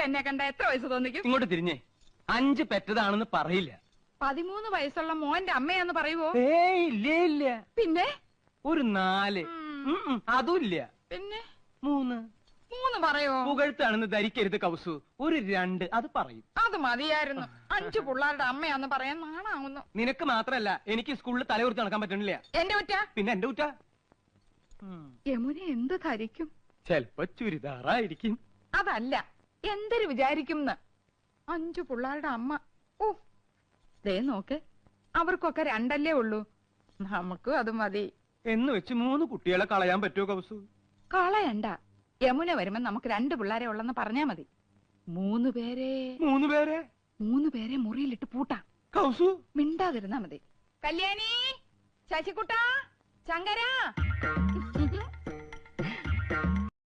എന്നെ കണ്ട എത്ര വയസ്സ് തോന്നിക്കും? ഇങ്ങോട്ട് തിരിഞ്ഞേ. 5 പെറ്റതാണെന്ന് പറയില്ല. 13 വയസ്സുള്ള മോന്റെ അമ്മയാന്ന് പറയുവോ? ഏയ് ഇല്ല ഇല്ല. പിന്നെ ഒരു 4. അതും ഇല്ല. പിന്നെ 3. 3 പറയോ? പുകഴ്ത്താണെന്ന് ധരിക്കരുത് കൗസു. ഒരു 2 അത് പറയും. അത് മതിയായിരുന്നു. 5 പിള്ളേരുടെ അമ്മയാന്ന് പറയാൻ നാണാവുന്നു. നിനക്ക് മാത്രല്ല, എനിക്ക് സ്കൂളിൽ തലകുറിച്ച് നടക്കാൻ പറ്റണില്ല. എന്റെ കുറ്റ? പിന്നെ എന്റെ കുറ്റ. യമുന എന്ത് ധരിക്കും? ചെലപ്പോ ചുരിദാറായിരിക്കും. അതല്ല, എന്തൊരു വിചാരിക്കും? 5 പിള്ളേരുടെ അമ്മ. ഓ, ദേ നോക്ക്, അവർക്കൊക്കെ 2 ഉള്ളൂ. നമുക്കും അത് മതി. എന്ന് വെച്ച് 3 കുട്ടികളെ കളയാൻ പറ്റുമോ കൗസു? കളയണ്ട. യമുന വരുമ്പോ നമുക്ക് 2 പിള്ളേരെ ഉള്ളെന്ന് പറഞ്ഞാ മതി. 3 പേരെ 3 പേരെ മുറിയിലിട്ട് പൂട്ടാം. കൗസു മിണ്ടാതിരുന്നാ മതി. കല്യാണി, ശശികുട്ട, ശങ്കര.